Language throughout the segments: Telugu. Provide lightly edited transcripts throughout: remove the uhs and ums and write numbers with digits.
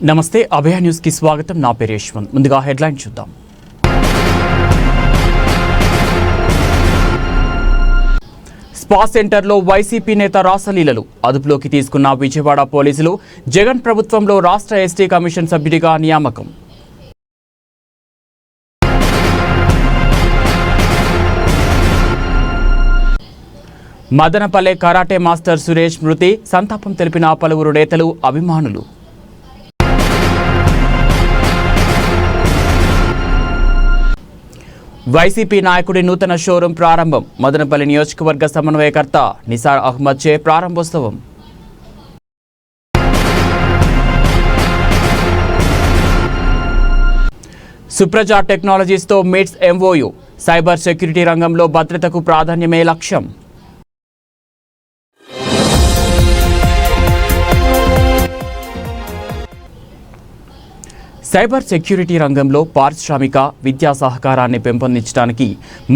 నమస్తే అభయ న్యూస్ కి స్వాగతం. నా పేరు యశ్వంత్. ముందుగా హెడ్లైన్ చూద్దాం. స్పా సెంటర్లో వైసీపీ నేత రాసలీలలు అదుపులోకి తీసుకున్న విజయవాడ పోలీసులు. జగన్ ప్రభుత్వంలో రాష్ట్ర ఎస్టీ కమిషన్ సభ్యుడిగా నియామకం. మదనపల్లె కరాటే మాస్టర్ సురేష్ మృతి. సంతాపం తెలిపిన పలువురు నేతలు, అభిమానులు. వైసీపీ నాయకుడి నూతన షోరూం ప్రారంభం. మదనపల్లి నియోజకవర్గ సమన్వయకర్త నిసార్ అహ్మద్ చే ప్రారంభోత్సవం. సుప్రజ టెక్నాలజీస్తో మీట్స్ ఎంఓయు. సైబర్ సెక్యూరిటీ రంగంలో భద్రతకు ప్రాధాన్యమే లక్ష్యం. సైబర్ సెక్యూరిటీ రంగంలో పారిశ్రామిక విద్యా సహకారాన్ని పెంపొందించడానికి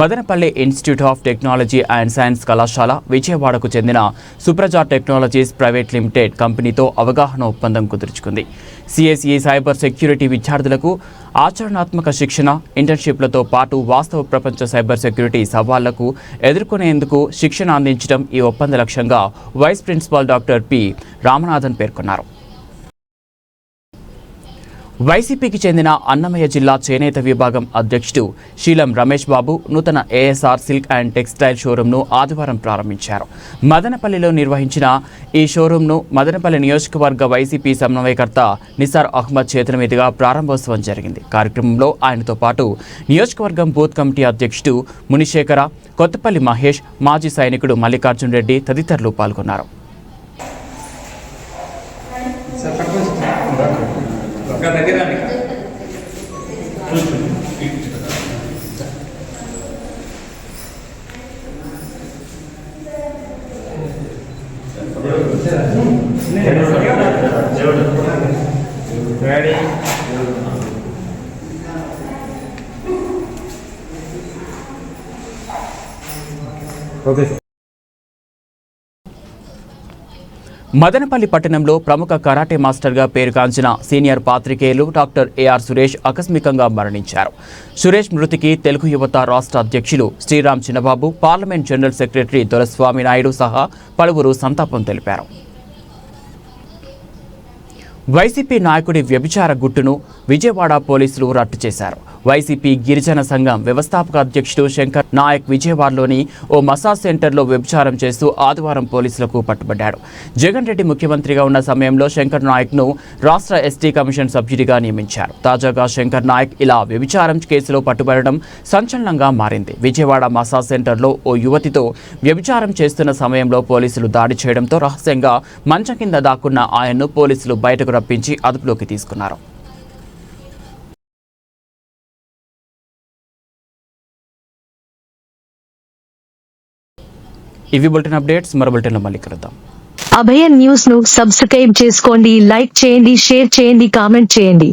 Madanapalle institute of technology and science కళాశాల విజయవాడకు చెందిన సుప్రజ టెక్నాలజీస్ ప్రైవేట్ లిమిటెడ్ కంపెనీతో అవగాహన ఒప్పందం కుదుర్చుకుంది. సిఎస్ఈ సైబర్ సెక్యూరిటీ విద్యార్థులకు ఆచరణాత్మక శిక్షణ, ఇంటర్న్షిప్లతో పాటు వాస్తవ ప్రపంచ సైబర్ సెక్యూరిటీ సవాళ్లకు ఎదుర్కొనేందుకు శిక్షణ అందించడం ఈ ఒప్పంద లక్ష్యంగా vice principal doctor P Ramanathan పేర్కొన్నారు. వైసీపీకి చెందిన అన్నమయ్య జిల్లా చేనేత విభాగం అధ్యక్షుడు శీలం రమేష్ బాబు నూతన ఏఎస్ఆర్ సిల్క్ అండ్ టెక్స్టైల్ షోరూంను ఆదివారం ప్రారంభించారు. మదనపల్లిలో నిర్వహించిన ఈ షోరూంను మదనపల్లి నియోజకవర్గ వైసీపీ సమన్వయకర్త నిసార్ అహ్మద్ చేతుల మీదుగా ప్రారంభోత్సవం జరిగింది. కార్యక్రమంలో ఆయనతో పాటు నియోజకవర్గం బూత్ కమిటీ అధ్యక్షుడు మునిశేఖర, కొత్తపల్లి మహేష్, మాజీ సైనికుడు మల్లికార్జున్ రెడ్డి తదితరులు పాల్గొన్నారు. మదనపల్లి పట్టణంలో ప్రముఖ కరాటే మాస్టర్గా పేరుగాంచిన సీనియర్ పాత్రికేయులు డాక్టర్ ఏఆర్ సురేష్ ఆకస్మికంగా మరణించారు. సురేష్ మృతికి తెలుగు యువత రాష్ట్ర అధ్యక్షులు Sriram Chinnababu, parliament general secretary Doraswamy Naidu సహా పలువురు సంతాపం తెలిపారు. వైసీపీ నాయకుడి వ్యభిచార గుట్టును విజయవాడ పోలీసులు రట్టు చేశారు. వైసీపీ గిరిజన సంఘం వ్యవస్థాపక అధ్యక్షుడు శంకర్ నాయక్ విజయవాడలోని ఓ మసాజ్ సెంటర్లో వ్యభిచారం చేస్తూ ఆదివారం పోలీసులకు పట్టుబడ్డాడు. జగన్ రెడ్డి ముఖ్యమంత్రిగా ఉన్న సమయంలో శంకర్ నాయక్ను రాష్ట్ర ఎస్టీ కమిషన్ సభ్యుడిగా నియమించారు. తాజాగా శంకర్ నాయక్ ఇలా వ్యభిచారం కేసులో పట్టుబడడం సంచలనంగా మారింది. విజయవాడ మసాజ్ సెంటర్లో ఓ యువతితో వ్యభిచారం చేస్తున్న సమయంలో పోలీసులు దాడి చేయడంతో రహస్యంగా మంచం కింద దాక్కున్న ఆయన్ను పోలీసులు బయటకు రప్పించి అదుపులోకి తీసుకున్నారు. ఇవి బులెటిన్ అప్డేట్స్. మరో బులెటిన్లో మళ్ళీ కలుద్దాం. అభయ న్యూస్ ను సబ్స్క్రైబ్ చేసుకోండి, లైక్ చేయండి, షేర్ చేయండి, కామెంట్ చేయండి.